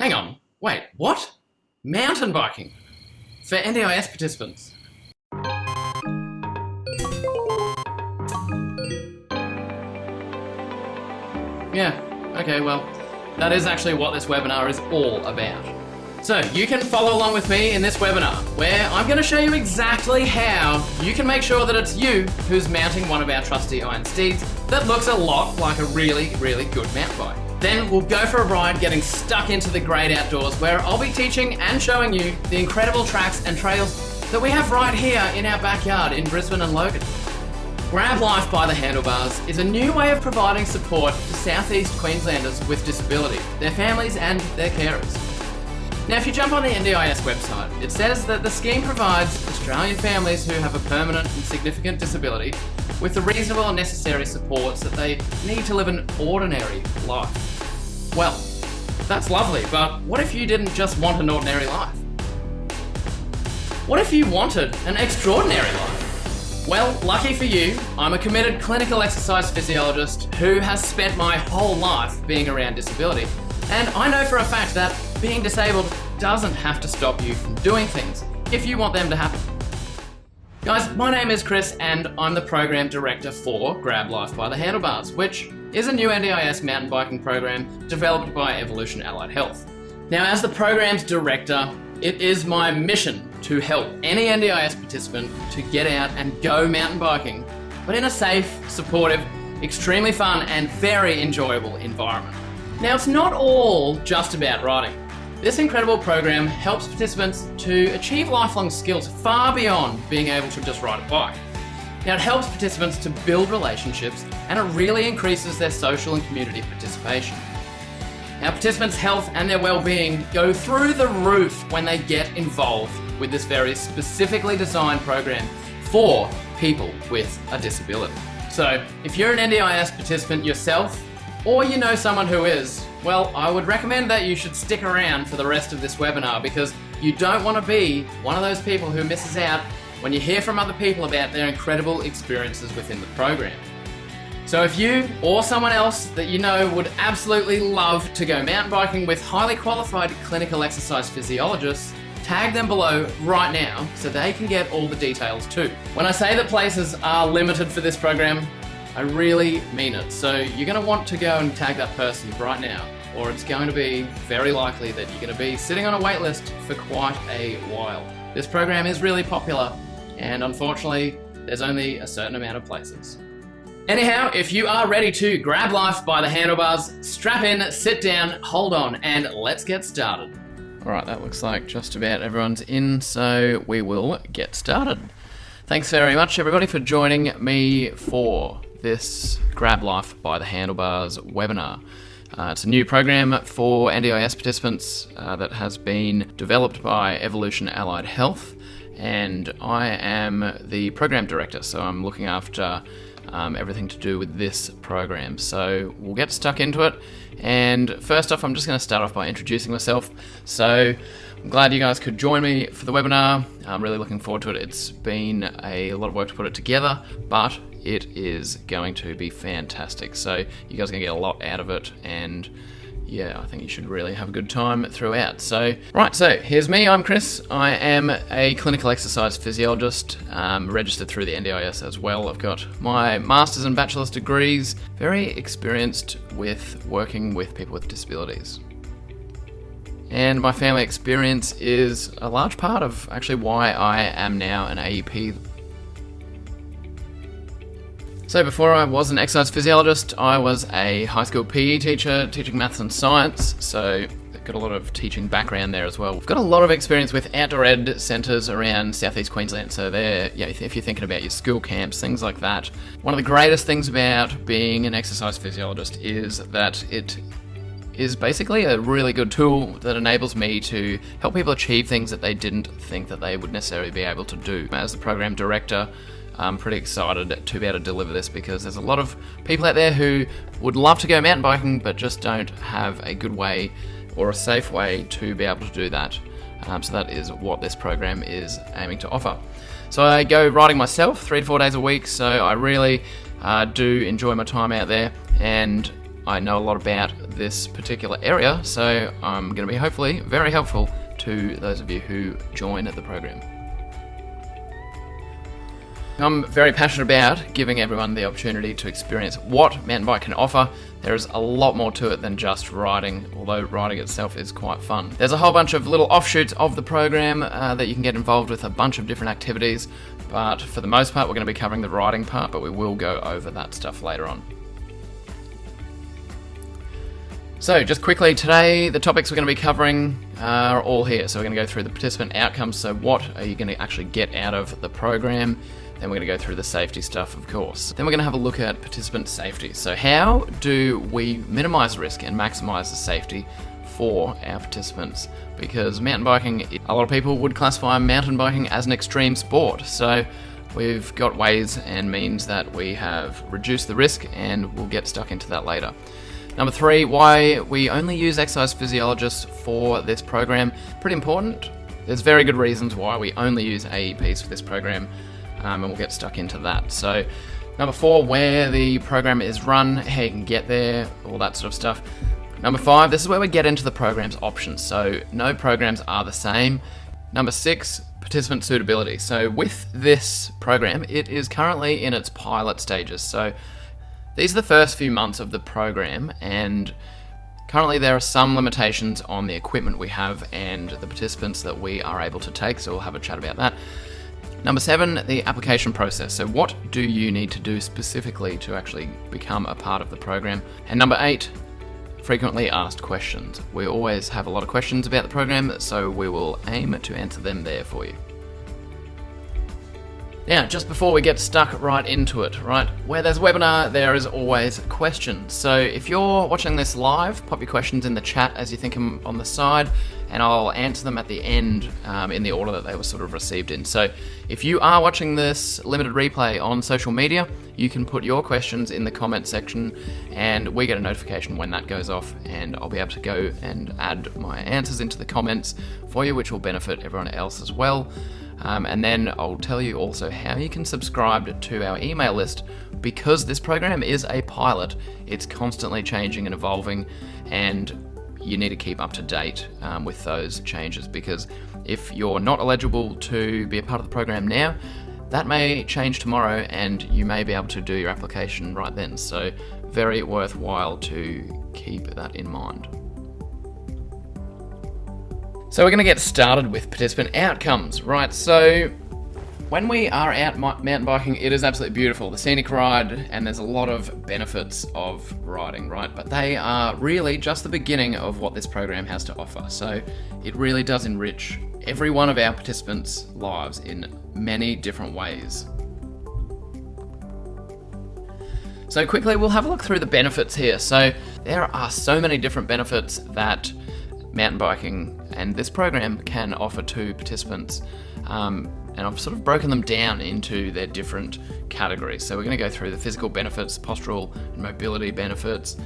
hang on. Wait, what? Mountain biking for NDIS participants. Yeah, okay, well, that is actually what this webinar is all about. So you can follow along with me in this webinar, where I'm going to show you exactly how you can make sure that it's you who's mounting one of our trusty iron steeds that looks a lot like a really, really good mountain bike. Then we'll go for a ride getting stuck into the great outdoors, where I'll be teaching and showing you the incredible tracks and trails that we have right here in our backyard in Brisbane and Logan. Grab Life by the Handlebars is a new way of providing support to Southeast Queenslanders with disability, their families and their carers. Now, if you jump on the NDIS website, it says that the scheme provides Australian families who have a permanent and significant disability with the reasonable and necessary supports that they need to live an ordinary life. Well, that's lovely, but what if you didn't just want an ordinary life? What if you wanted an extraordinary life? Well, lucky for you, I'm a committed clinical exercise physiologist who has spent my whole life being around disability. And I know for a fact that being disabled doesn't have to stop you from doing things if you want them to happen. Guys, my name is Chris and I'm the Program Director for Grab Life by the Handlebars, which is a new NDIS mountain biking program developed by Evolution Allied Health. Now, as the program's director, it is my mission to help any NDIS participant to get out and go mountain biking, but in a safe, supportive, extremely fun and very enjoyable environment. Now, it's not all just about riding. This incredible program helps participants to achieve lifelong skills far beyond being able to just ride a bike. Now, it helps participants to build relationships and it really increases their social and community participation. Now, participants' health and their well-being go through the roof when they get involved with this very specifically designed program for people with a disability. So, if you're an NDIS participant yourself, or you know someone who is, well, I would recommend that you should stick around for the rest of this webinar because you don't want to be one of those people who misses out when you hear from other people about their incredible experiences within the program. So if you or someone else that you know would absolutely love to go mountain biking with highly qualified clinical exercise physiologists, tag them below right now so they can get all the details too. When I say that places are limited for this program, I really mean it. So you're going to want to go and tag that person right now, or it's going to be very likely that you're going to be sitting on a wait list for quite a while. This program is really popular, and unfortunately, there's only a certain amount of places. Anyhow, if you are ready to grab life by the handlebars, strap in, sit down, hold on, and let's get started. All right, that looks like just about everyone's in, so we will get started. Thanks very much, everybody, for joining me for this Grab Life by the Handlebars webinar. It's a new program for NDIS participants that has been developed by Evolution Allied Health, and I am the program director, so I'm looking after everything to do with this program. So we'll get stuck into it, and first off, I'm just going to start off by introducing myself. So I'm glad you guys could join me for the webinar. I'm really looking forward to it. It's been a lot of work to put it together, but it is going to be fantastic. So you guys are going to get a lot out of it, and yeah, I think you should really have a good time throughout. So, right, so here's me. I'm Chris. I am a clinical exercise physiologist, registered through the NDIS as well. I've got my master's and bachelor's degrees, very experienced with working with people with disabilities. And my family experience is a large part of actually why I am now an AEP. So before I was an exercise physiologist, I was a high school PE teacher, teaching maths and science, so I've got a lot of teaching background there as well. We've got a lot of experience with outdoor ed centres around southeast Queensland, so there, yeah, if you're thinking about your school camps, things like that. One of the greatest things about being an exercise physiologist is that it is basically a really good tool that enables me to help people achieve things that they didn't think that they would necessarily be able to do. As the program director, I'm pretty excited to be able to deliver this because there's a lot of people out there who would love to go mountain biking but just don't have a good way or a safe way to be able to do that. So that is what this program is aiming to offer. So I go riding myself 3 to 4 days a week, so I really do enjoy my time out there, and I know a lot about this particular area, so I'm going to be hopefully very helpful to those of you who join the program. I'm very passionate about giving everyone the opportunity to experience what mountain bike can offer. There's a lot more to it than just riding, although riding itself is quite fun. There's a whole bunch of little offshoots of the program that you can get involved with, a bunch of different activities, but for the most part we're going to be covering the riding part, but we will go over that stuff later on. So just quickly, today the topics we're going to be covering are all here. So we're going to go through the participant outcomes, so what are you going to actually get out of the program. Then we're going to go through the safety stuff, of course. Then we're going to have a look at participant safety. So how do we minimize risk and maximize the safety for our participants? Because mountain biking, a lot of people would classify mountain biking as an extreme sport. So we've got ways and means that we have reduced the risk, and we'll get stuck into that later. Number 3, why we only use exercise physiologists for this program. Pretty important. There's very good reasons why we only use AEPs for this program. And we'll get stuck into that. So number 4, where the program is run, how you can get there, all that sort of stuff. Number 5, this is where we get into the program's options. So no programs are the same. Number 6, participant suitability. So with this program, it is currently in its pilot stages. So these are the first few months of the program, and currently there are some limitations on the equipment we have and the participants that we are able to take. So we'll have a chat about that. Number 7, the application process. So what do you need to do specifically to actually become a part of the program? And number 8, frequently asked questions. We always have a lot of questions about the program, so we will aim to answer them there for you. Now, just before we get stuck right into it, right, where there's a webinar, there is always questions. So if you're watching this live, pop your questions in the chat as you think them on the side, and I'll answer them at the end in the order that they were sort of received in. So if you are watching this limited replay on social media, you can put your questions in the comment section, and we get a notification when that goes off, and I'll be able to go and add my answers into the comments for you, which will benefit everyone else as well. And then I'll tell you also how you can subscribe to our email list, because this program is a pilot. It's constantly changing and evolving, and you need to keep up to date with those changes, because if you're not eligible to be a part of the program now, that may change tomorrow and you may be able to do your application right then. So very worthwhile to keep that in mind. So we're going to get started with participant outcomes, right? So when we are out mountain biking, it is absolutely beautiful, the scenic ride, and there's a lot of benefits of riding, right? But they are really just the beginning of what this program has to offer. So it really does enrich every one of our participants' lives in many different ways. So quickly, we'll have a look through the benefits here. So there are so many different benefits that mountain biking and this program can offer to participants. And I've sort of broken them down into their different categories. So we're going to go through the physical benefits, postural and mobility benefits,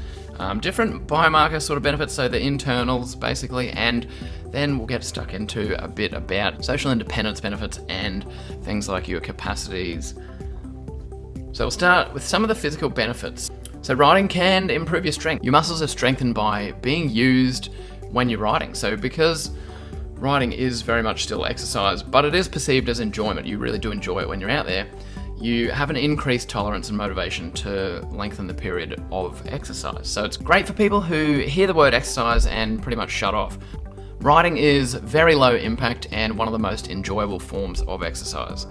different biomarker sort of benefits, so the internals basically, and then we'll get stuck into a bit about social independence benefits and things like your capacities. So we'll start with some of the physical benefits. So riding can improve your strength. Your muscles are strengthened by being used when you're riding. So because riding is very much still exercise, but it is perceived as enjoyment. You really do enjoy it when you're out there. You have an increased tolerance and motivation to lengthen the period of exercise. So it's great for people who hear the word exercise and pretty much shut off. Riding is very low impact and one of the most enjoyable forms of exercise.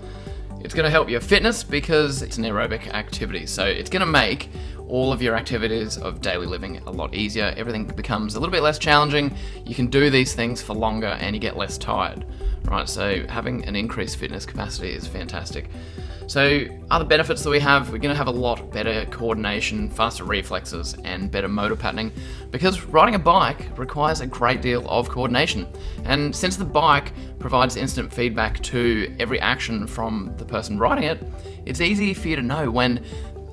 It's going to help your fitness because it's an aerobic activity. So it's going to make all of your activities of daily living a lot easier. Everything becomes a little bit less challenging. You can do these things for longer and you get less tired, right? So having an increased fitness capacity is fantastic. So other benefits that we have, we're going to have a lot better coordination, faster reflexes, and better motor patterning, because riding a bike requires a great deal of coordination. And since the bike provides instant feedback to every action from the person riding it, it's easy for you to know when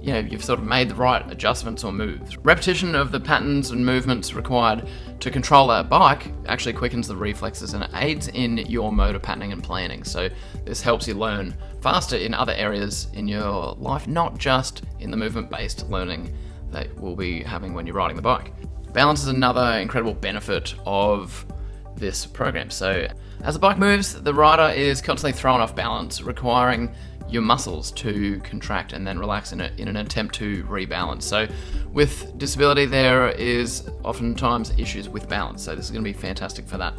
you've sort of made the right adjustments or moves. Repetition of the patterns and movements required to control that bike actually quickens the reflexes and aids in your motor patterning and planning. So this helps you learn faster in other areas in your life, not just in the movement-based learning that we'll be having when you're riding the bike. Balance is another incredible benefit of this program. So as the bike moves, the rider is constantly thrown off balance, requiring your muscles to contract and then relax in an attempt to rebalance. So with disability, there is oftentimes issues with balance. So this is going to be fantastic for that.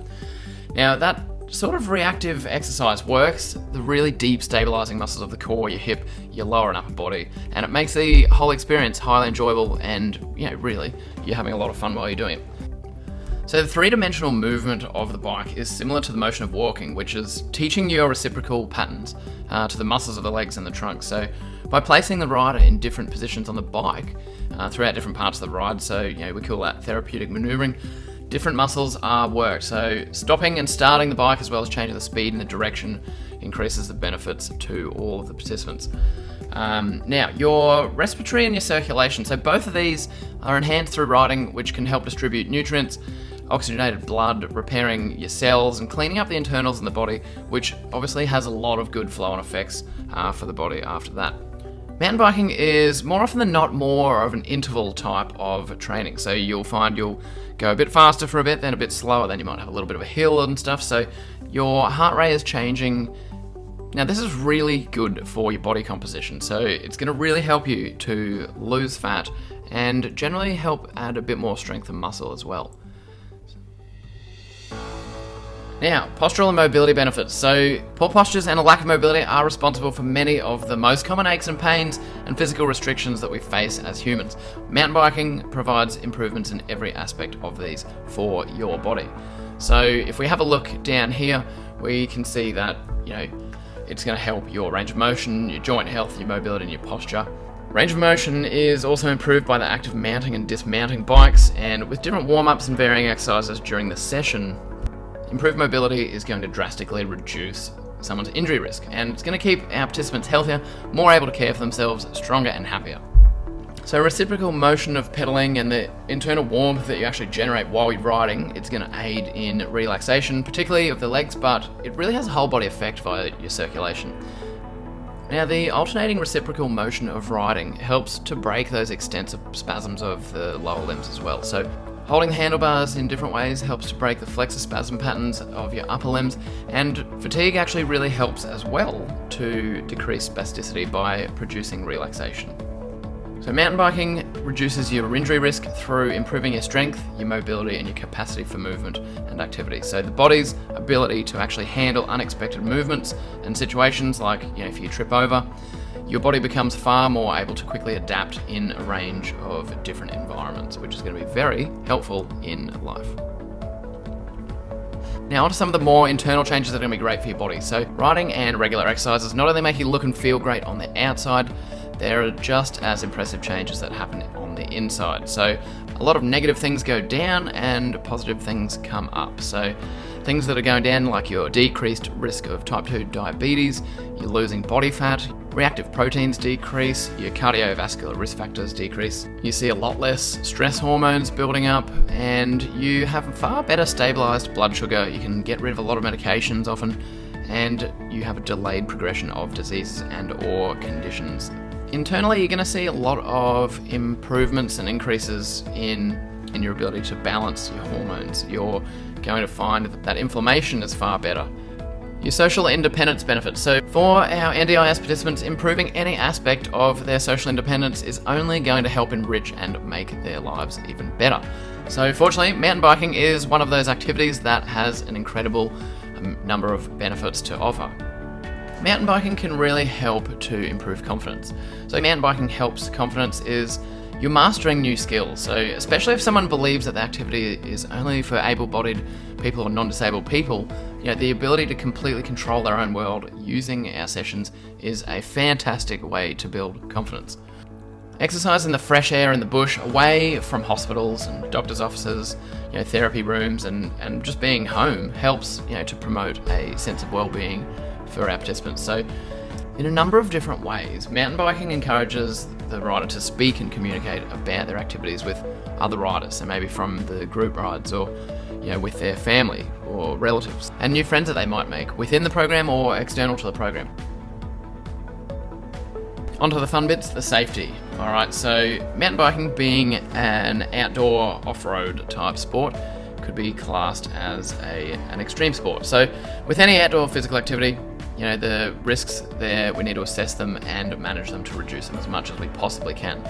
Now, that sort of reactive exercise works the really deep stabilizing muscles of the core, your hip, your lower and upper body, and it makes the whole experience highly enjoyable, and really you're having a lot of fun while you're doing it. So the three-dimensional movement of the bike is similar to the motion of walking, which is teaching your reciprocal patterns to the muscles of the legs and the trunk. So by placing the rider in different positions on the bike throughout different parts of the ride, so we call that therapeutic maneuvering, different muscles are worked. So stopping and starting the bike, as well as changing the speed and the direction, increases the benefits to all of the participants. Now, your respiratory and your circulation, so both of these are enhanced through riding, which can help distribute nutrients, oxygenated blood, repairing your cells and cleaning up the internals in the body, which obviously has a lot of good flow-on effects for the body after that. Mountain biking is more often than not more of an interval type of training. So you'll find you'll go a bit faster for a bit, then a bit slower, then you might have a little bit of a hill and stuff. So your heart rate is changing. Now this is really good for your body composition. So it's going to really help you to lose fat and generally help add a bit more strength and muscle as well. Now, postural and mobility benefits. So poor postures and a lack of mobility are responsible for many of the most common aches and pains and physical restrictions that we face as humans. Mountain biking provides improvements in every aspect of these for your body. So if we have a look down here, we can see that, it's going to help your range of motion, your joint health, your mobility and your posture. Range of motion is also improved by the act of mounting and dismounting bikes, and with different warm-ups and varying exercises during the session, improved mobility is going to drastically reduce someone's injury risk, and it's going to keep our participants healthier, more able to care for themselves, stronger and happier. So reciprocal motion of pedaling and the internal warmth that you actually generate while you're riding, it's going to aid in relaxation, particularly of the legs, but it really has a whole body effect via your circulation. Now, the alternating reciprocal motion of riding helps to break those extensive spasms of the lower limbs as well. So holding the handlebars in different ways helps to break the flexor spasm patterns of your upper limbs, and fatigue actually really helps as well to decrease spasticity by producing relaxation. So mountain biking reduces your injury risk through improving your strength, your mobility and your capacity for movement and activity. So the body's ability to actually handle unexpected movements and situations like, if you trip over, your body becomes far more able to quickly adapt in a range of different environments, which is going to be very helpful in life. Now on to some of the more internal changes that are going to be great for your body. So riding and regular exercises not only make you look and feel great on the outside, there are just as impressive changes that happen on the inside. So a lot of negative things go down and positive things come up. So things that are going down, like your decreased risk of type 2 diabetes, you're losing body fat, reactive proteins decrease, your cardiovascular risk factors decrease, you see a lot less stress hormones building up, and you have a far better stabilized blood sugar. You can get rid of a lot of medications often, and you have a delayed progression of diseases and or conditions. Internally, you're going to see a lot of improvements and increases in your ability to balance your hormones. You're going to find that inflammation is far better. Your social independence benefits. So for our NDIS participants, improving any aspect of their social independence is only going to help enrich and make their lives even better. So fortunately, mountain biking is one of those activities that has an incredible number of benefits to offer. Mountain biking can really help to improve confidence. So mountain biking helps confidence is you're mastering new skills. So especially if someone believes that the activity is only for able-bodied people or non-disabled people, the ability to completely control their own world using our sessions is a fantastic way to build confidence. Exercise in the fresh air in the bush, away from hospitals and doctors' offices, therapy rooms, and just being home helps, to promote a sense of well-being for our participants. So in a number of different ways, mountain biking encourages the rider to speak and communicate about their activities with other riders, so maybe from the group rides or with their family or relatives, and new friends that they might make within the program or external to the program. On to the fun bits, the safety. Alright, so mountain biking being an outdoor off-road type sport could be classed as an extreme sport. So with any outdoor physical activity, the risks there, we need to assess them and manage them to reduce them as much as we possibly can.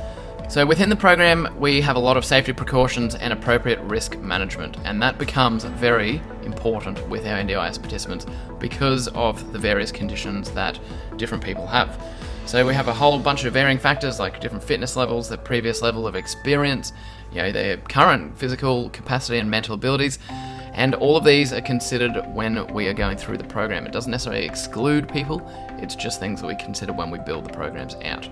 So within the program, we have a lot of safety precautions and appropriate risk management, and that becomes very important with our NDIS participants because of the various conditions that different people have. So we have a whole bunch of varying factors like different fitness levels, the previous level of experience, their current physical capacity and mental abilities, and all of these are considered when we are going through the program. It doesn't necessarily exclude people, it's just things that we consider when we build the programs out.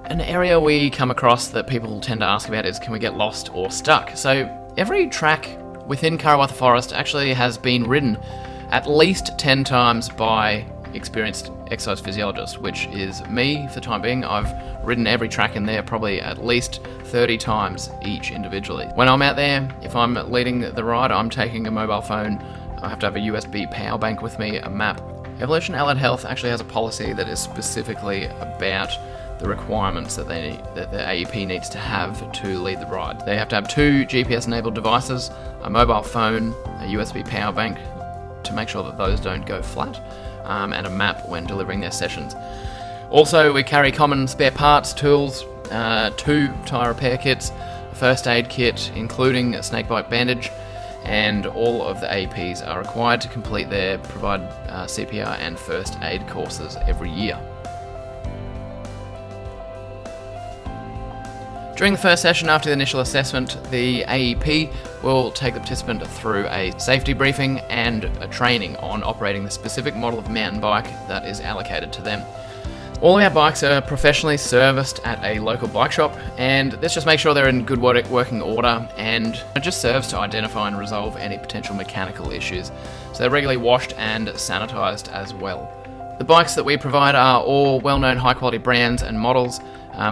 An area we come across that people tend to ask about is, can we get lost or stuck? So every track within Karawatha Forest actually has been ridden at least 10 times by experienced exercise physiologists, which is me for the time being. I've ridden every track in there probably at least 30 times each individually. When I'm out there, if I'm leading the ride, I'm taking a mobile phone. I have to have a USB power bank with me, a map. Evolution Allied Health actually has a policy that is specifically about the requirements that the AEP needs to have to lead the ride. They have to have 2 GPS-enabled devices, a mobile phone, a USB power bank to make sure that those don't go flat, and a map when delivering their sessions. Also, we carry common spare parts, tools, 2 tyre repair kits, a first aid kit, including a snakebite bandage, and all of the AEPs are required to complete their provide CPR and first aid courses every year. During the first session after the initial assessment, the AEP will take the participant through a safety briefing and a training on operating the specific model of mountain bike that is allocated to them. All of our bikes are professionally serviced at a local bike shop, and this just makes sure they're in good working order, and it just serves to identify and resolve any potential mechanical issues. So they're regularly washed and sanitised as well. The bikes that we provide are all well-known high-quality brands and models.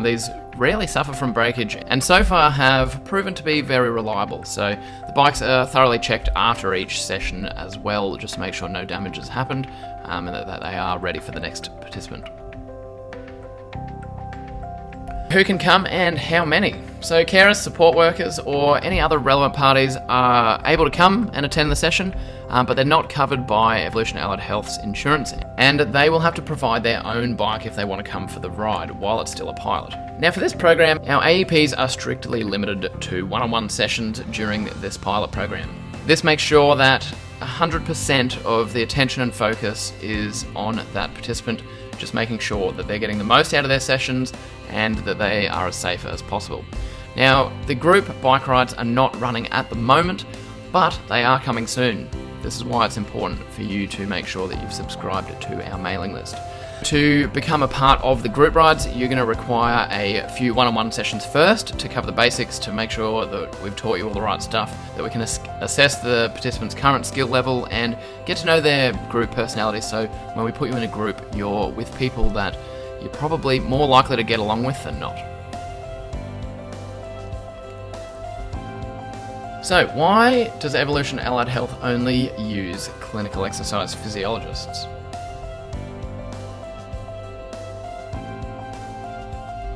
These rarely suffer from breakage and so far have proven to be very reliable. So the bikes are thoroughly checked after each session as well, just to make sure no damage has happened and that they are ready for the next participant. Who can come and how many? So carers, support workers, or any other relevant parties are able to come and attend the session, but they're not covered by Evolution Allied Health's insurance, and they will have to provide their own bike if they want to come for the ride while it's still a pilot. Now for this program, our AEPs are strictly limited to one-on-one sessions during this pilot program. This makes sure that 100% of the attention and focus is on that participant, just making sure that they're getting the most out of their sessions and that they are as safe as possible. Now, the group bike rides are not running at the moment, but they are coming soon. This is why it's important for you to make sure that you've subscribed to our mailing list. To become a part of the group rides, you're going to require a few one-on-one sessions first to cover the basics, to make sure that we've taught you all the right stuff, that we can assess the participant's current skill level and get to know their group personality. So when we put you in a group, you're with people that you're probably more likely to get along with than not. So why does Evolution Allied Health only use clinical exercise physiologists?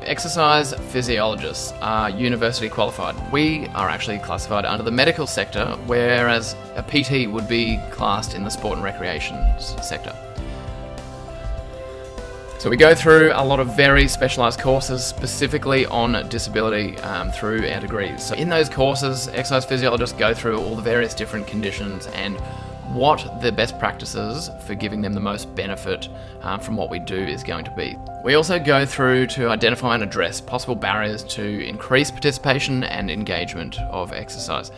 Exercise physiologists are university qualified. We are actually classified under the medical sector, whereas a PT would be classed in the sport and recreation sector. So we go through a lot of very specialised courses specifically on disability through our degrees. So in those courses, exercise physiologists go through all the various different conditions and what the best practices for giving them the most benefit from what we do is going to be. We also go through to identify and address possible barriers to increase participation and engagement of exercise.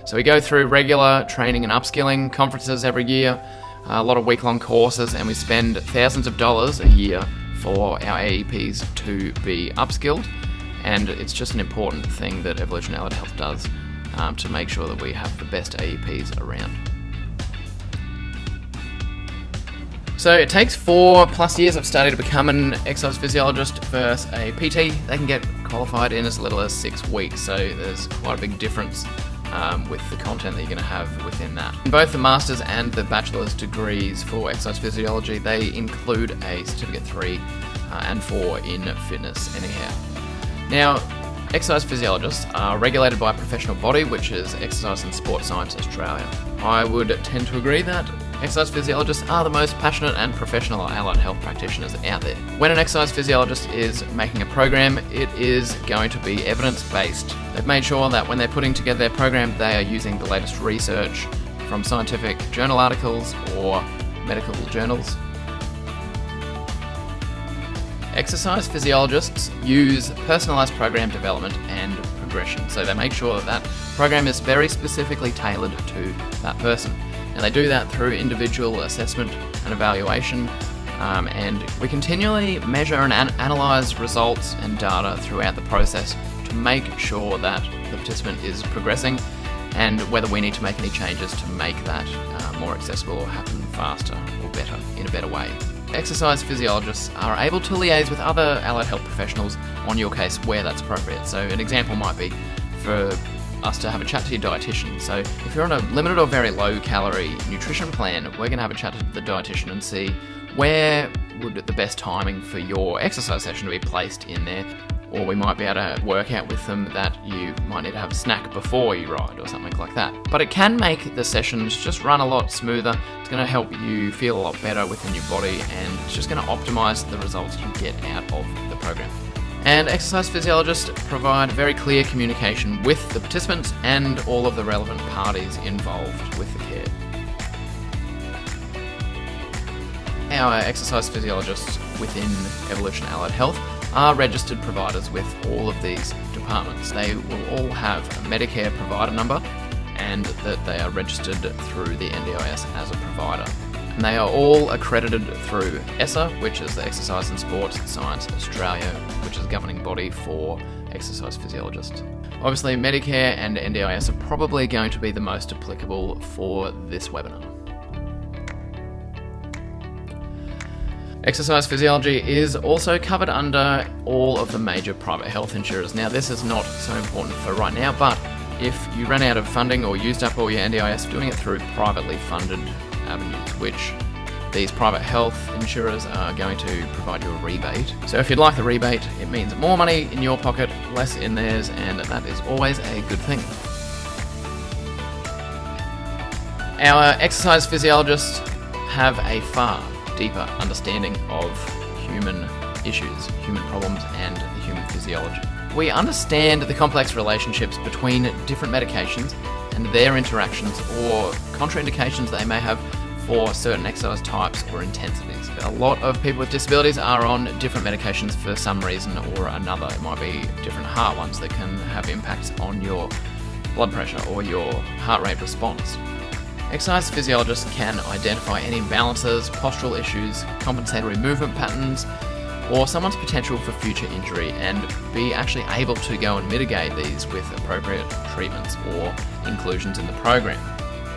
So we go through regular training and upskilling conferences every year, a lot of week-long courses, and we spend thousands of dollars a year for our AEPs to be upskilled, and it's just an important thing that Evolution Allied Health does to make sure that we have the best AEPs around. So it takes 4+ years of study to become an exercise physiologist versus a PT. They can get qualified in as little as 6 weeks, so there's quite a big difference with the content that you're going to have within that. Both the master's and the bachelor's degrees for exercise physiology, they include a certificate 3 and 4 in fitness anyhow. Now, exercise physiologists are regulated by a professional body, which is Exercise and Sport Science Australia. I would tend to agree that exercise physiologists are the most passionate and professional allied health practitioners out there. When an exercise physiologist is making a program, it is going to be evidence-based. They've made sure that when they're putting together their program, they are using the latest research from scientific journal articles or medical journals. Exercise physiologists use personalised program development and progression, so they make sure that that program is very specifically tailored to that person. And they do that through individual assessment and evaluation, and we continually measure and analyse results and data throughout the process to make sure that the participant is progressing and whether we need to make any changes to make that more accessible or happen faster or better, in a better way. Exercise physiologists are able to liaise with other allied health professionals on your case where that's appropriate. So an example might be for us to have a chat to your dietitian. So if you're on a limited or very low calorie nutrition plan, we're going to have a chat to the dietitian and see where would the best timing for your exercise session to be placed in there. Or we might be able to work out with them that you might need to have a snack before you ride or something like that. But it can make the sessions just run a lot smoother. It's going to help you feel a lot better within your body, and it's just going to optimise the results you get out of the program. And exercise physiologists provide very clear communication with the participants and all of the relevant parties involved with the care. Our exercise physiologists within Evolution Allied Health are registered providers with all of these departments. They will all have a Medicare provider number and that they are registered through the NDIS as a provider. And they are all accredited through ESSA, which is the Exercise and Sports Science Australia, which is the governing body for exercise physiologists. Obviously, Medicare and NDIS are probably going to be the most applicable for this webinar. Exercise physiology is also covered under all of the major private health insurers. Now, this is not so important for right now, but if you run out of funding or used up all your NDIS, doing it through privately funded avenues, which these private health insurers are going to provide you a rebate. So if you'd like the rebate, it means more money in your pocket, less in theirs, and that is always a good thing. Our exercise physiologists have a far deeper understanding of human issues, human problems, and the human physiology. We understand the complex relationships between different medications and their interactions or contraindications they may have for certain exercise types or intensities. A lot of people with disabilities are on different medications for some reason or another. It might be different heart ones that can have impacts on your blood pressure or your heart rate response. Exercise physiologists can identify any imbalances, postural issues, compensatory movement patterns, or someone's potential for future injury, and be actually able to go and mitigate these with appropriate treatments or inclusions in the program.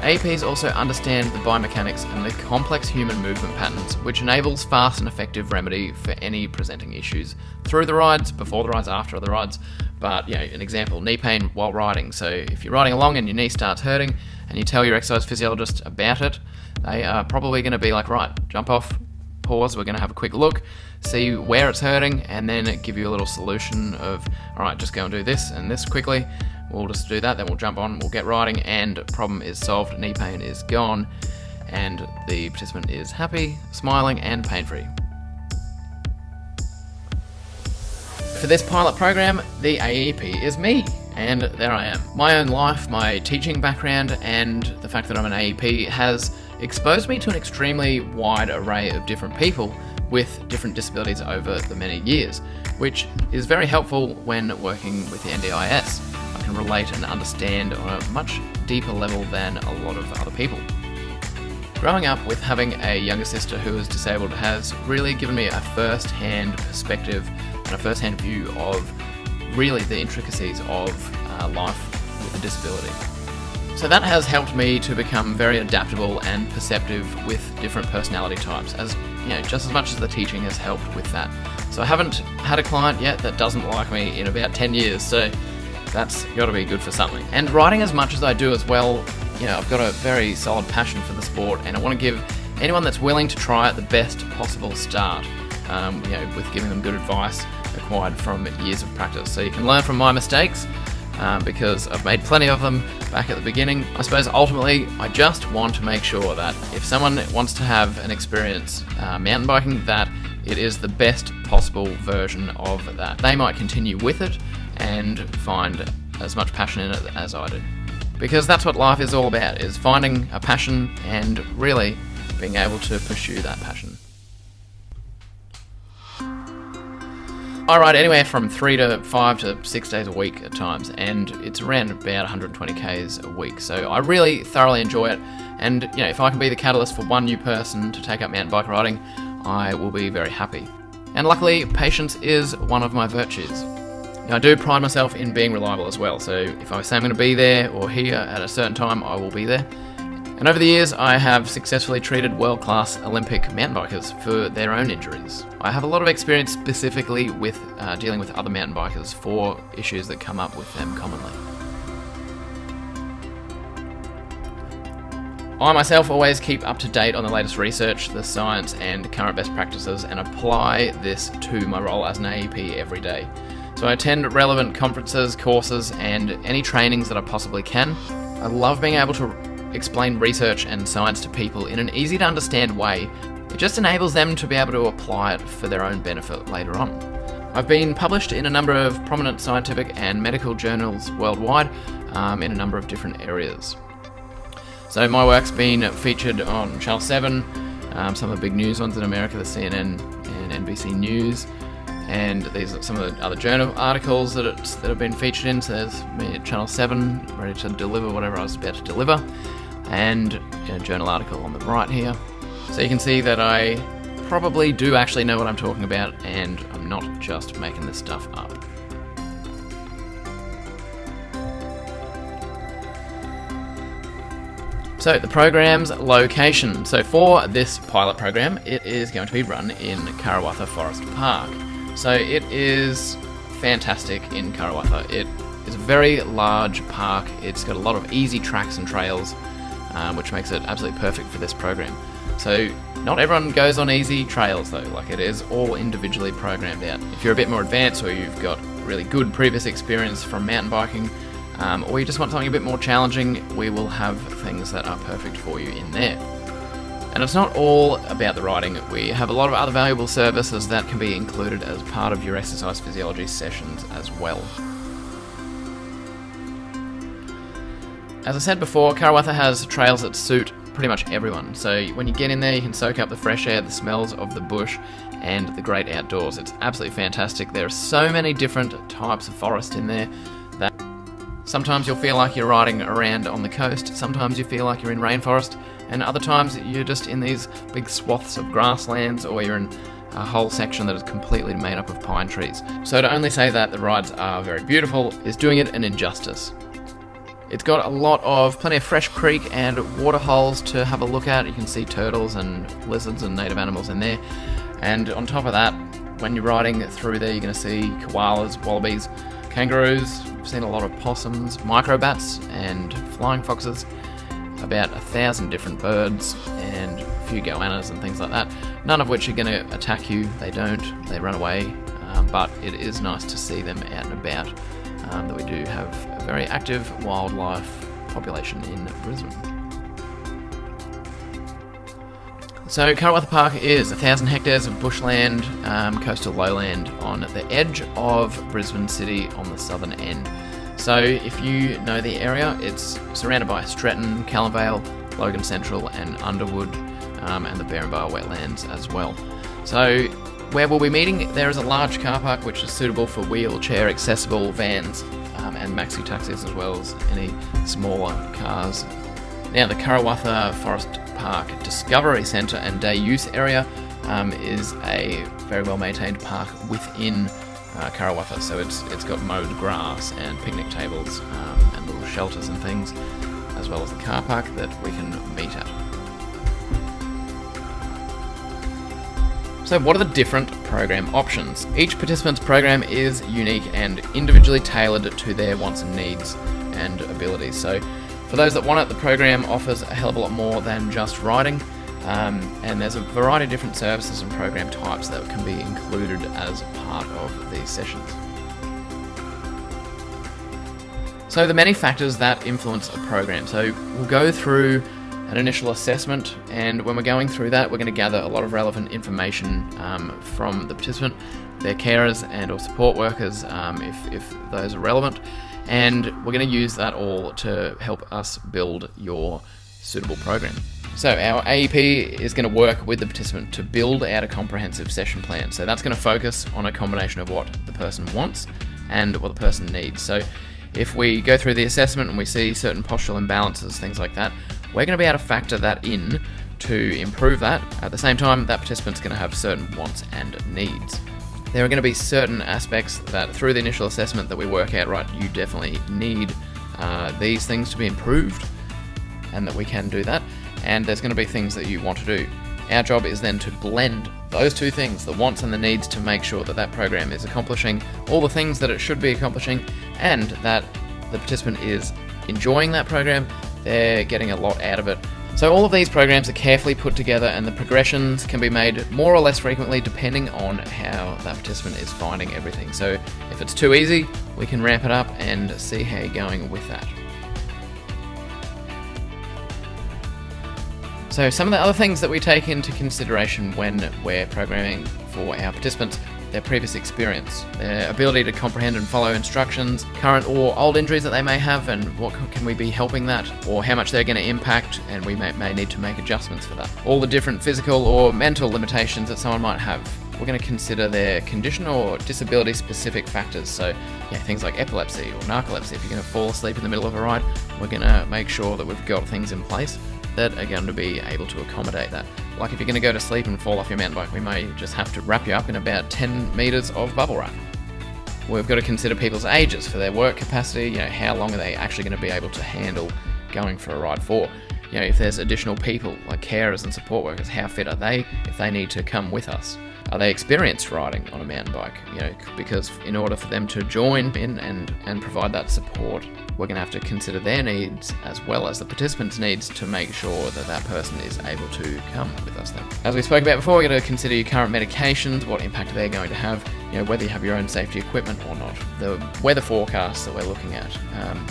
AEPs also understand the biomechanics and the complex human movement patterns, which enables fast and effective remedy for any presenting issues through the rides, before the rides, after the rides. But, an example, knee pain while riding. So if you're riding along and your knee starts hurting and you tell your exercise physiologist about it, they are probably going to be like, right, jump off, pause, we're going to have a quick look, see where it's hurting, and then give you a little solution of, all right, just go and do this and this quickly. We'll just do that, then we'll jump on, we'll get riding, and problem is solved, knee pain is gone, and the participant is happy, smiling, and pain-free. For this pilot program, the AEP is me, and there I am. My own life, my teaching background, and the fact that I'm an AEP has exposed me to an extremely wide array of different people with different disabilities over the many years, which is very helpful when working with the NDIS. I can relate and understand on a much deeper level than a lot of other people. Growing up with having a younger sister who is disabled has really given me a first-hand perspective and a first-hand view of really the intricacies of life with a disability. So that has helped me to become very adaptable and perceptive with different personality types, as just as much as the teaching has helped with that. So I haven't had a client yet that doesn't like me in about 10 years, so that's got to be good for something. And riding as much as I do as well, I've got a very solid passion for the sport, and I want to give anyone that's willing to try it the best possible start, with giving them good advice acquired from years of practice. So you can learn from my mistakes, because I've made plenty of them back at the beginning. I suppose ultimately I just want to make sure that if someone wants to have an experience mountain biking, that it is the best possible version of that. They might continue with it and find as much passion in it as I do. Because that's what life is all about, is finding a passion and really being able to pursue that passion. I ride anywhere from 3 to 5 to 6 days a week at times, and it's around about 120 k's a week. So I really thoroughly enjoy it, and if I can be the catalyst for one new person to take up mountain bike riding, I will be very happy. And luckily, patience is one of my virtues. I do pride myself in being reliable as well, so if I say I'm going to be there or here at a certain time, I will be there. And over the years, I have successfully treated world-class Olympic mountain bikers for their own injuries. I have a lot of experience specifically with dealing with other mountain bikers for issues that come up with them commonly. I myself always keep up to date on the latest research, the science and current best practices, and apply this to my role as an AEP every day. So I attend relevant conferences, courses, and any trainings that I possibly can. I love being able to explain research and science to people in an easy to understand way. It just enables them to be able to apply it for their own benefit later on. I've been published in a number of prominent scientific and medical journals worldwide, in a number of different areas. So my work's been featured on Channel 7, some of the big news ones in America, the CNN and NBC News, and these are some of the other journal articles that have been featured in. So there's me at Channel 7, ready to deliver whatever I was about to deliver, and a journal article on the right here. So you can see that I probably do actually know what I'm talking about, and I'm not just making this stuff up. So the program's location. So for this pilot program, it is going to be run in Karawatha Forest Park. So it is fantastic in Karawatha. It is a very large park. It's got a lot of easy tracks and trails, which makes it absolutely perfect for this program. So not everyone goes on easy trails though, like it is all individually programmed out. If you're a bit more advanced, or you've got really good previous experience from mountain biking, or you just want something a bit more challenging, we will have things that are perfect for you in there. And it's not all about the riding. We have a lot of other valuable services that can be included as part of your exercise physiology sessions as well. As I said before, Karawatha has trails that suit pretty much everyone. So when you get in there, you can soak up the fresh air, the smells of the bush, and the great outdoors. It's absolutely fantastic. There are so many different types of forest in there that sometimes you'll feel like you're riding around on the coast, sometimes you feel like you're in rainforest, and other times you're just in these big swaths of grasslands, or you're in a whole section that is completely made up of pine trees. So to only say that the rides are very beautiful is doing it an injustice. It's got plenty of fresh creek and water holes to have a look at. You can see turtles and lizards and native animals in there. And on top of that, when you're riding through there, you're going to see koalas, wallabies, kangaroos. I've seen a lot of possums, microbats and flying foxes, about 1,000 different birds and a few goannas and things like that, none of which are going to attack you. They don't, they run away, but it is nice to see them out and about, that we do have a very active wildlife population in Brisbane. So Karawatha Park is 1,000 hectares of bushland, coastal lowland on the edge of Brisbane City on the southern end. So if you know the area, it's surrounded by Stretton, Callanvale, Logan Central and Underwood, and the Barrenbar wetlands as well. So where we'll be meeting, there is a large car park which is suitable for wheelchair accessible vans, and maxi taxis, as well as any smaller cars. Now the Karawatha Forest Park Discovery Centre and Day Use Area is a very well maintained park within Karawatha, so it's got mowed grass and picnic tables, and little shelters and things, as well as the car park that we can meet at. So what are the different program options? Each participant's program is unique and individually tailored to their wants and needs and abilities. So for those that want it, the program offers a hell of a lot more than just riding, and there's a variety of different services and program types that can be included as part of these sessions. So the many factors that influence a program. So we'll go through an initial assessment, and when we're going through that, we're going to gather a lot of relevant information from the participant, their carers and or support workers, if those are relevant, and we're going to use that all to help us build your suitable program. So our AEP is going to work with the participant to build out a comprehensive session plan. So that's going to focus on a combination of what the person wants and what the person needs. So if we go through the assessment and we see certain postural imbalances, things like that, we're going to be able to factor that in to improve that. At the same time, that participant's going to have certain wants and needs. There are going to be certain aspects that through the initial assessment that we work out, right, you definitely need these things to be improved, and that we can do that. And there's going to be things that you want to do. Our job is then to blend those two things, the wants and the needs, to make sure that that program is accomplishing all the things that it should be accomplishing, and that the participant is enjoying that program, they're getting a lot out of it. So all of these programs are carefully put together, and the progressions can be made more or less frequently depending on how that participant is finding everything. So if it's too easy, we can ramp it up and see how you're going with that. So some of the other things that we take into consideration when we're programming for our participants: their previous experience, their ability to comprehend and follow instructions, current or old injuries that they may have, and what can we be helping that, or how much they're going to impact, and we may need to make adjustments for that. All the different physical or mental limitations that someone might have. We're going to consider their condition or disability specific factors. So things like epilepsy or narcolepsy. If you're going to fall asleep in the middle of a ride, we're going to make sure that we've got things in place that are going to be able to accommodate that. Like if you're going to go to sleep and fall off your mountain bike, we may just have to wrap you up in about 10 metres of bubble wrap. We've got to consider people's ages for their work capacity. How long are they actually going to be able to handle going for a ride for? If there's additional people like carers and support workers, how fit are they if they need to come with us? Are they experienced riding on a mountain bike? Because in order for them to join in and provide that support, we're going to have to consider their needs as well as the participants' needs to make sure that that person is able to come with us then. As we spoke about before, we're going to consider your current medications, what impact they're going to have, whether you have your own safety equipment or not, the weather forecasts that we're looking at,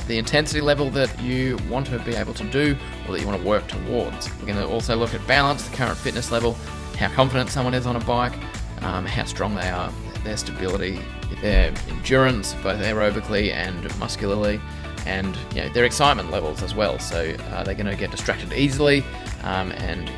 the intensity level that you want to be able to do or that you want to work towards. We're going to also look at balance, the current fitness level, how confident someone is on a bike, how strong they are, their stability, their endurance, both aerobically and muscularly, and their excitement levels as well. So they're going to get distracted easily and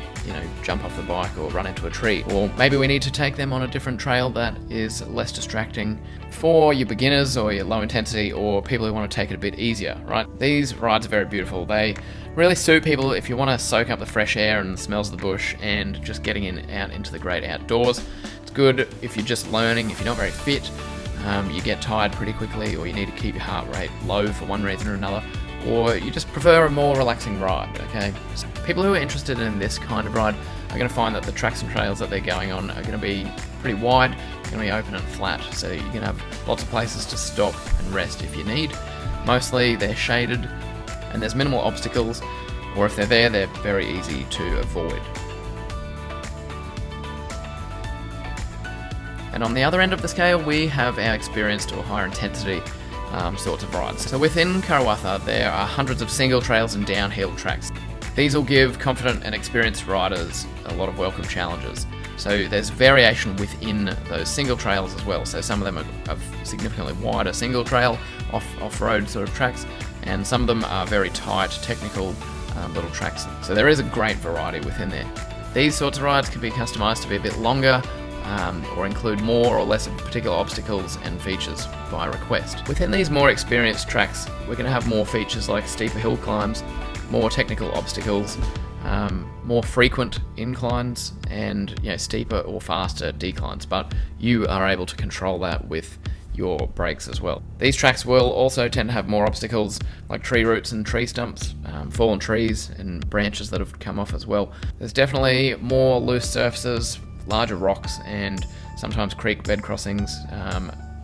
jump off the bike or run into a tree. Or maybe we need to take them on a different trail that is less distracting for your beginners or your low intensity or people who want to take it a bit easier, right? These rides are very beautiful. They really suit people if you want to soak up the fresh air and the smells of the bush and just getting out into the great outdoors. It's good if you're just learning, if you're not very fit, you get tired pretty quickly, or you need to keep your heart rate low for one reason or another, or you just prefer a more relaxing ride, okay? So people who are interested in this kind of ride are going to find that the tracks and trails that they're going on are going to be pretty wide, they're going to be open and flat, so you're going to have lots of places to stop and rest if you need. Mostly they're shaded and there's minimal obstacles, or if they're there, they're very easy to avoid. And on the other end of the scale, we have our experienced or higher intensity sorts of rides. So within Karawatha, there are hundreds of single trails and downhill tracks. These will give confident and experienced riders a lot of welcome challenges. So there's variation within those single trails as well. So some of them are significantly wider single trail, off-road sort of tracks, and some of them are very tight, technical little tracks. So there is a great variety within there. These sorts of rides can be customised to be a bit longer, or include more or less of particular obstacles and features by request. Within these more experienced tracks, we're going to have more features like steeper hill climbs, more technical obstacles, more frequent inclines, and steeper or faster declines, but you are able to control that with your brakes as well. These tracks will also tend to have more obstacles like tree roots and tree stumps, fallen trees and branches that have come off as well. There's definitely more loose surfaces, larger rocks and sometimes creek bed crossings,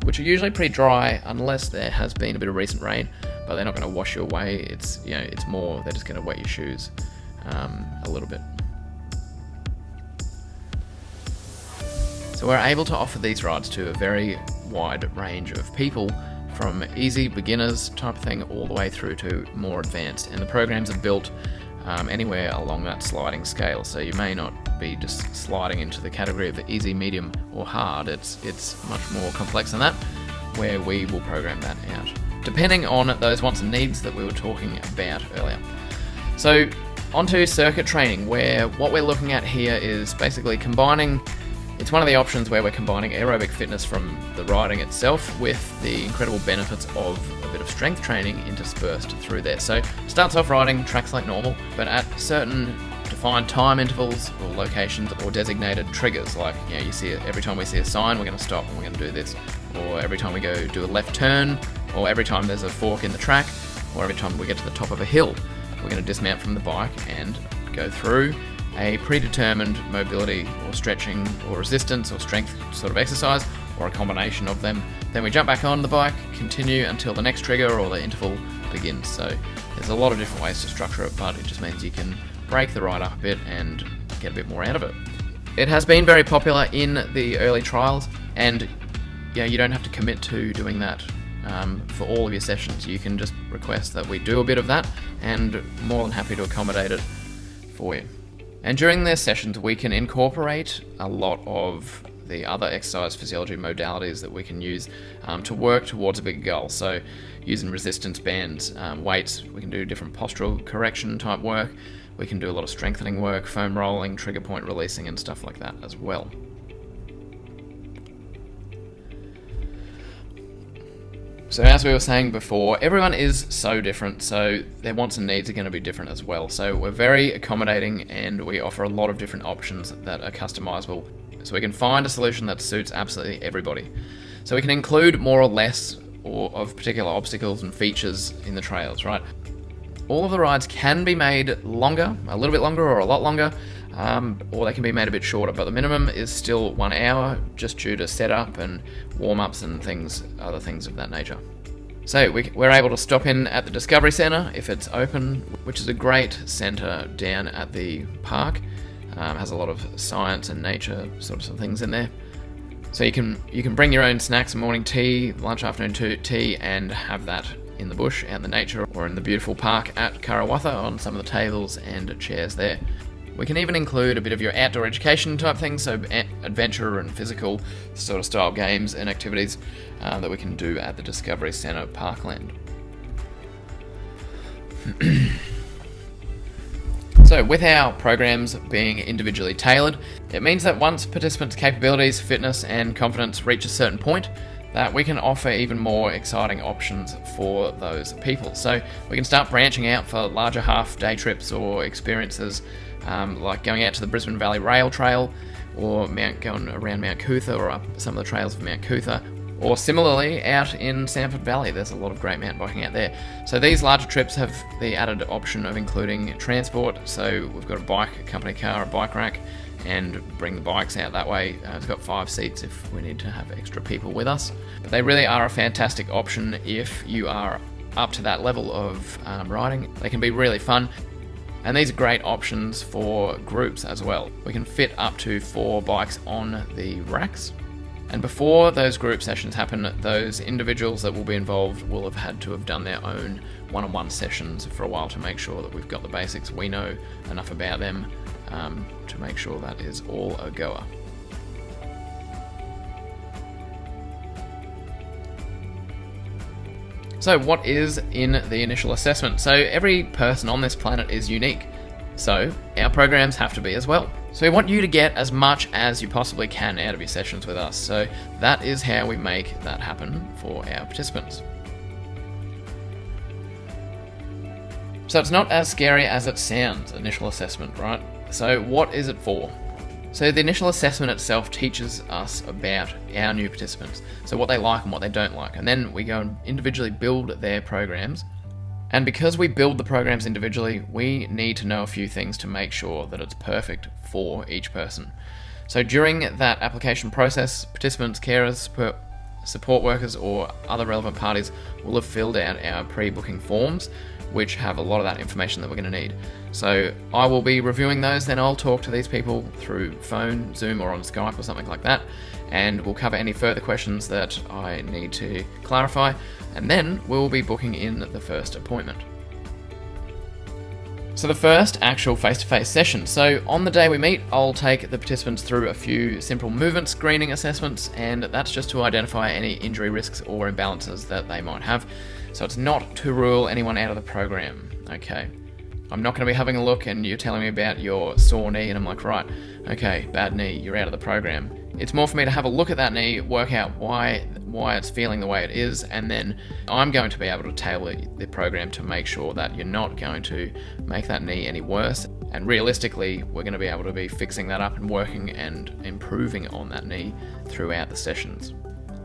which are usually pretty dry unless there has been a bit of recent rain, but they're not going to wash you away. It's more they're just going to wet your shoes a little bit. So we're able to offer these rides to a very wide range of people, from easy beginners type of thing all the way through to more advanced, and the programs are built anywhere along that sliding scale. So you may not be just sliding into the category of easy, medium or hard. It's much more complex than that, where we will program that out depending on those wants and needs that we were talking about earlier. So onto circuit training, where what we're looking at here is basically combining. It's one of the options where we're combining aerobic fitness from the riding itself with the incredible benefits of a bit of strength training interspersed through there. So starts off riding tracks like normal, but at certain defined time intervals or locations or designated triggers, like you see it every time we see a sign, we're going to stop and we're going to do this, or every time we go do a left turn, or every time there's a fork in the track, or every time we get to the top of a hill, we're going to dismount from the bike and go through a predetermined mobility or stretching or resistance or strength sort of exercise, or a combination of them. Then we jump back on the bike, continue until the next trigger or the interval begins. So there's a lot of different ways to structure it, but it just means you can break the ride up a bit and get a bit more out of it. It has been very popular in the early trials, and you don't have to commit to doing that for all of your sessions. You can just request that we do a bit of that, and more than happy to accommodate it for you. And during their sessions, we can incorporate a lot of the other exercise physiology modalities that we can use to work towards a bigger goal. So using resistance bands, weights, we can do different postural correction type work. We can do a lot of strengthening work, foam rolling, trigger point releasing and stuff like that as well. So as we were saying before, everyone is so different, so their wants and needs are going to be different as well. So we're very accommodating, and we offer a lot of different options that are customizable, so we can find a solution that suits absolutely everybody. So we can include more or less of particular obstacles and features in the trails, right? All of the rides can be made longer, a little bit longer or a lot longer, or they can be made a bit shorter, but the minimum is still 1 hour, just due to setup and warm-ups and other things of that nature. So we're able to stop in at the Discovery Centre if it's open, which is a great centre down at the park. Has a lot of science and nature sort of things in there. So you can bring your own snacks and morning tea, lunch, afternoon tea, and have that in the bush, out in the nature, or in the beautiful park at Karawatha on some of the tables and chairs there. We can even include a bit of your outdoor education type things, so adventure and physical sort of style games and activities that we can do at the Discovery Centre Parkland. So with our programs being individually tailored, it means that once participants' capabilities, fitness and confidence reach a certain point, that we can offer even more exciting options for those people. So we can start branching out for larger half-day trips or experiences, like going out to the Brisbane Valley Rail Trail, or going around Mount Cootha or up some of the trails of Mount Cootha, or similarly out in Samford Valley. There's a lot of great mountain biking out there. So these larger trips have the added option of including transport. So we've got a bike, a company car, a bike rack, and bring the bikes out that way. It's got 5 seats if we need to have extra people with us. But they really are a fantastic option if you are up to that level of riding. They can be really fun. And these are great options for groups as well. We can fit up to 4 bikes on the racks. And before those group sessions happen, those individuals that will be involved will have had to have done their own one-on-one sessions for a while to make sure that we've got the basics. We know enough about them to make sure that is all a goer. So what is in the initial assessment? So every person on this planet is unique. So our programs have to be as well. So we want you to get as much as you possibly can out of your sessions with us. So that is how we make that happen for our participants. So it's not as scary as it sounds, initial assessment, right? So what is it for? So the initial assessment itself teaches us about our new participants, so what they like and what they don't like, and then we go and individually build their programs. And because we build the programs individually, we need to know a few things to make sure that it's perfect for each person. So during that application process, participants, carers, support workers or other relevant parties will have filled out our pre-booking forms, which have a lot of that information that we're going to need. So I will be reviewing those, then I'll talk to these people through phone, Zoom or on Skype or something like that, and we'll cover any further questions that I need to clarify, and then we'll be booking in the first appointment. So the first actual face-to-face session. So on the day we meet, I'll take the participants through a few simple movement screening assessments, and that's just to identify any injury risks or imbalances that they might have. So it's not to rule anyone out of the program, okay? I'm not going to be having a look and you're telling me about your sore knee and I'm like, right, okay, bad knee, you're out of the program. It's more for me to have a look at that knee, work out why it's feeling the way it is, and then I'm going to be able to tailor the program to make sure that you're not going to make that knee any worse. And realistically, we're going to be able to be fixing that up and working and improving on that knee throughout the sessions.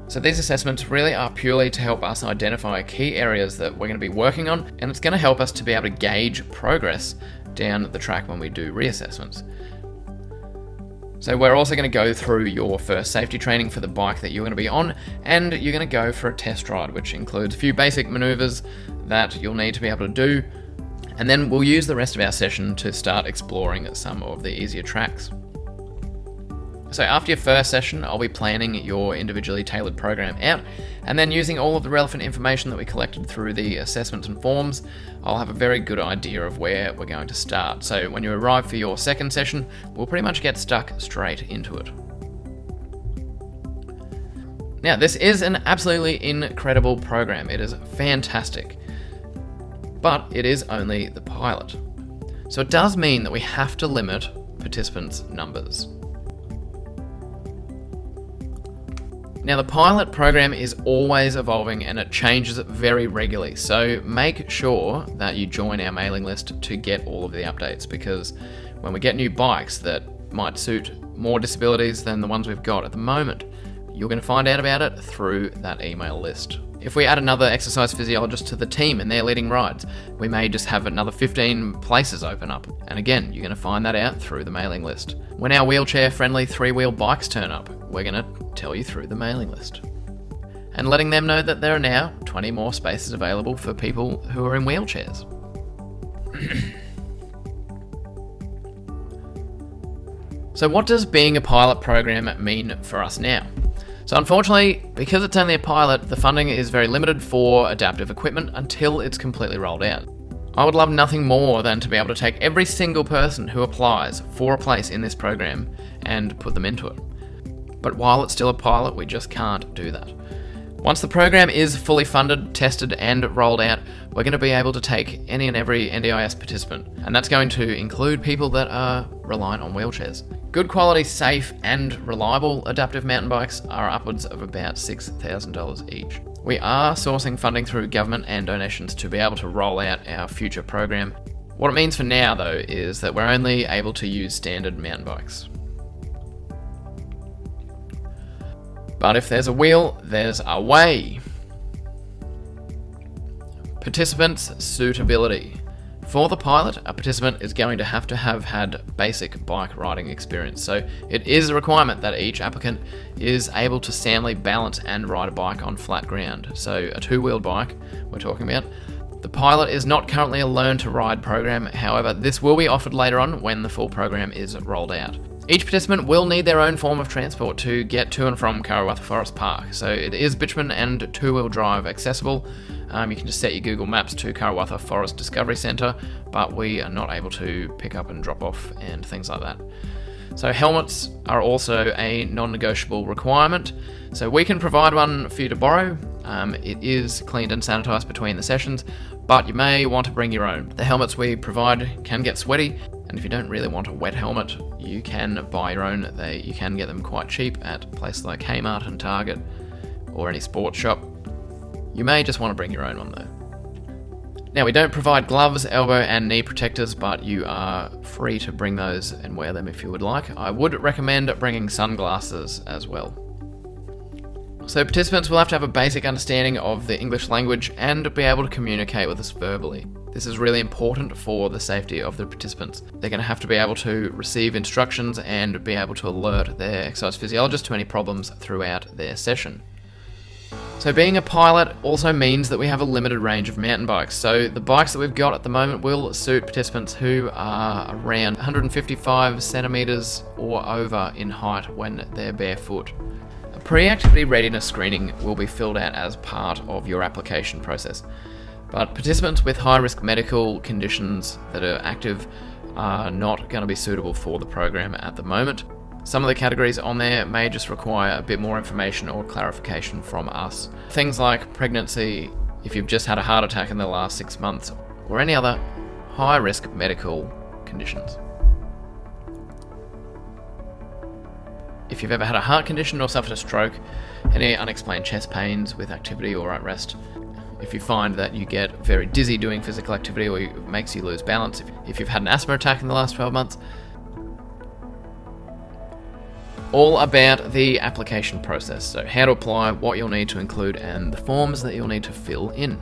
So these assessments really are purely to help us identify key areas that we're going to be working on, and it's going to help us to be able to gauge progress down the track when we do reassessments. So we're also going to go through your first safety training for the bike that you're going to be on, and you're going to go for a test ride, which includes a few basic maneuvers that you'll need to be able to do, and then we'll use the rest of our session to start exploring some of the easier tracks. So after your first session, I'll be planning your individually tailored program out, and then using all of the relevant information that we collected through the assessments and forms, I'll have a very good idea of where we're going to start. So when you arrive for your second session, we'll pretty much get stuck straight into it. Now, this is an absolutely incredible program. It is fantastic, but it is only the pilot. So it does mean that we have to limit participants' numbers. Now, the pilot program is always evolving and it changes very regularly, so make sure that you join our mailing list to get all of the updates, because when we get new bikes that might suit more disabilities than the ones we've got at the moment, you're going to find out about it through that email list. If we add another exercise physiologist to the team and they're leading rides, we may just have another 15 places open up. And again, you're going to find that out through the mailing list. When our wheelchair-friendly 3-wheel bikes turn up, we're going to tell you through the mailing list. And letting them know that there are now 20 more spaces available for people who are in wheelchairs. So what does being a pilot program mean for us now? So unfortunately, because it's only a pilot, the funding is very limited for adaptive equipment until it's completely rolled out. I would love nothing more than to be able to take every single person who applies for a place in this program and put them into it. But while it's still a pilot, we just can't do that. Once the program is fully funded, tested and rolled out, we're going to be able to take any and every NDIS participant, and that's going to include people that are reliant on wheelchairs. Good quality, safe and reliable adaptive mountain bikes are upwards of about $6,000 each. We are sourcing funding through government and donations to be able to roll out our future program. What it means for now though is that we're only able to use standard mountain bikes. But if there's a wheel, there's a way. Participants' suitability. For the pilot, a participant is going to have had basic bike riding experience, so it is a requirement that each applicant is able to soundly balance and ride a bike on flat ground. So a 2-wheeled bike we're talking about. The pilot is not currently a learn to ride program, however this will be offered later on when the full program is rolled out. Each participant will need their own form of transport to get to and from Karawatha Forest Park, so it is bitumen and 2-wheel drive accessible. You can just set your Google Maps to Karawatha Forest Discovery Centre, but we are not able to pick up and drop off and things like that. So helmets are also a non-negotiable requirement, so we can provide one for you to borrow. It is cleaned and sanitised between the sessions, but you may want to bring your own. The helmets we provide can get sweaty, and if you don't really want a wet helmet, you can buy your own. You can get them quite cheap at places like Kmart and Target or any sports shop. You may just want to bring your own one though. Now, we don't provide gloves, elbow and knee protectors, but you are free to bring those and wear them if you would like. I would recommend bringing sunglasses as well. So participants will have to have a basic understanding of the English language and be able to communicate with us verbally. This is really important for the safety of the participants. They're going to have to be able to receive instructions and be able to alert their exercise physiologist to any problems throughout their session. So being a pilot also means that we have a limited range of mountain bikes. So the bikes that we've got at the moment will suit participants who are around 155 centimeters or over in height when they're barefoot. A pre-activity readiness screening will be filled out as part of your application process. But participants with high-risk medical conditions that are active are not going to be suitable for the program at the moment. Some of the categories on there may just require a bit more information or clarification from us. Things like pregnancy, if you've just had a heart attack in the last 6 months, or any other high-risk medical conditions. If you've ever had a heart condition or suffered a stroke, any unexplained chest pains with activity or at rest, if you find that you get very dizzy doing physical activity or it makes you lose balance, if you've had an asthma attack in the last 12 months, all about the application process. So how to apply, what you'll need to include, and the forms that you'll need to fill in.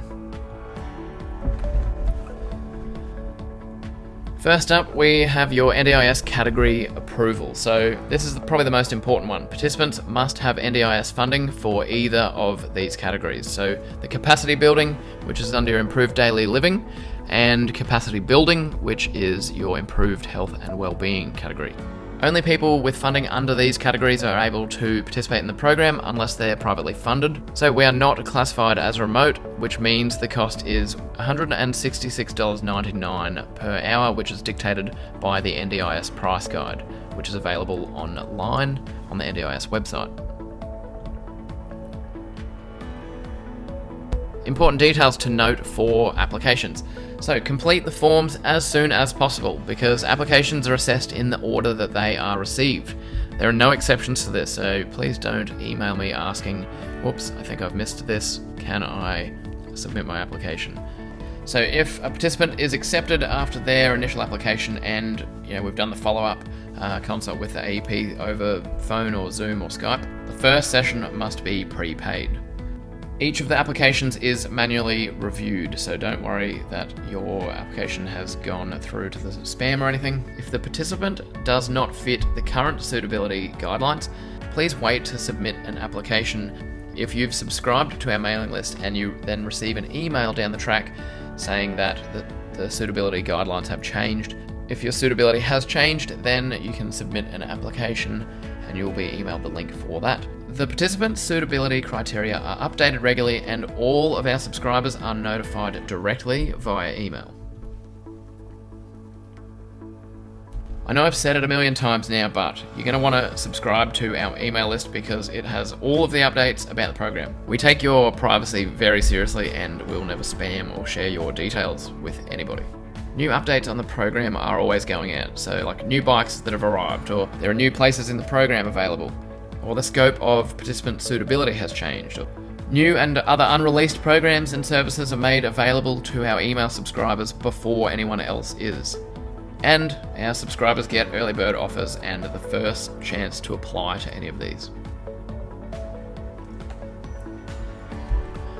First up, we have your NDIS category approval. So this is probably the most important one. Participants must have NDIS funding for either of these categories. So the capacity building, which is under improved daily living, and capacity building, which is your improved health and well-being category. Only people with funding under these categories are able to participate in the program unless they're privately funded. So we are not classified as remote, which means the cost is $166.99 per hour, which is dictated by the NDIS price guide, which is available online on the NDIS website. Important details to note for applications. So complete the forms as soon as possible because applications are assessed in the order that they are received. There are no exceptions to this, so please don't email me asking, whoops, I think I've missed this, can I submit my application? So if a participant is accepted after their initial application and we've done the follow-up consult with the AEP over phone or Zoom or Skype, the first session must be prepaid. Each of the applications is manually reviewed, so don't worry that your application has gone through to the spam or anything. If the participant does not fit the current suitability guidelines, please wait to submit an application. If you've subscribed to our mailing list and you then receive an email down the track saying that the suitability guidelines have changed, if your suitability has changed, then you can submit an application and you'll be emailed the link for that. The participant suitability criteria are updated regularly and all of our subscribers are notified directly via email. I know I've said it a million times now, but you're going to want to subscribe to our email list because it has all of the updates about the program. We take your privacy very seriously and we'll never spam or share your details with anybody. New updates on the program are always going out, so like new bikes that have arrived, or there are new places in the program available, or the scope of participant suitability has changed. Or new and other unreleased programs and services are made available to our email subscribers before anyone else is. And our subscribers get early bird offers and the first chance to apply to any of these.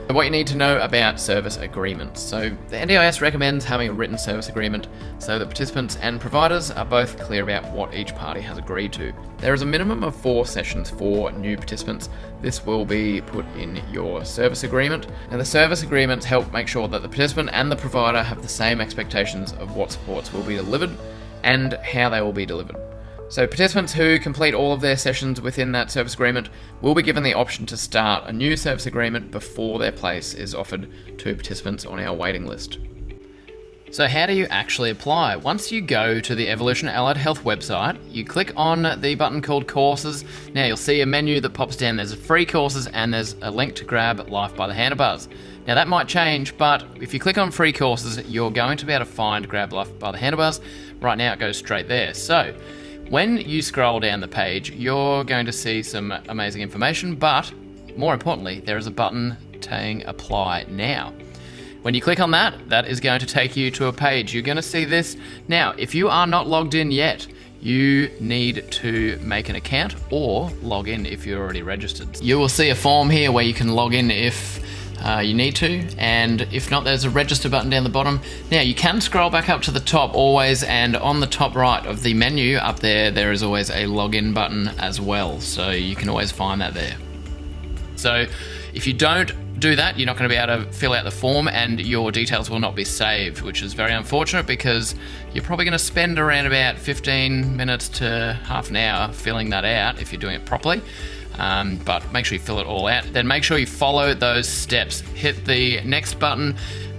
What you need to know about service agreements. So the NDIS recommends having a written service agreement so that participants and providers are both clear about what each party has agreed to. There is a minimum of 4 sessions for new participants. This will be put in your service agreement. And the service agreements help make sure that the participant and the provider have the same expectations of what supports will be delivered and how they will be delivered. So participants who complete all of their sessions within that service agreement will be given the option to start a new service agreement before their place is offered to participants on our waiting list. So how do you actually apply? Once you go to the Evolution Allied Health website, you click on the button called Courses. Now you'll see a menu that pops down. There's free courses and there's a link to grab Life by the Handlebars. Now that might change, but if you click on free courses, you're going to be able to find Grab Life by the Handlebars. Right now it goes straight there. So when you scroll down the page, you're going to see some amazing information, but more importantly, there is a button saying Apply Now. When you click on that, that is going to take you to a page. You're going to see this. Now, if you are not logged in yet, you need to make an account or log in if you're already registered. You will see a form here where you can log in if you need to, and if not, there's a register button down the bottom. Now you can scroll back up to the top always, and on the top right of the menu up there is always a login button as well, so you can always find that there. So if you don't do that, you're not going to be able to fill out the form and your details will not be saved, which is very unfortunate because you're probably going to spend around about 15 minutes to half an hour filling that out if you're doing it properly. But make sure you fill it all out. Then make sure you follow those steps. Hit the next button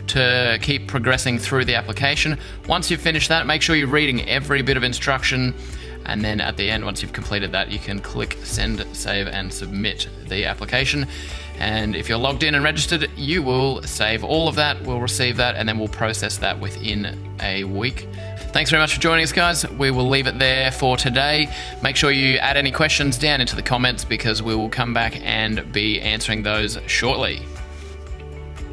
to keep progressing through the application. Once you've finished that, make sure you're reading every bit of instruction. And then at the end, once you've completed that, you can click send, save, and submit the application. And if you're logged in and registered, you will save all of that, we'll receive that, and then we'll process that within a week. Thanks very much for joining us, guys. We will leave it there for today. Make sure you add any questions down into the comments because we will come back and be answering those shortly.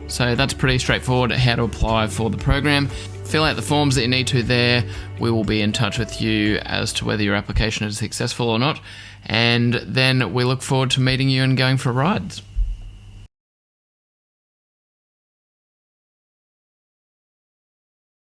So that's pretty straightforward how to apply for the program. Fill out the forms that you need to there. We will be in touch with you as to whether your application is successful or not. And then we look forward to meeting you and going for rides.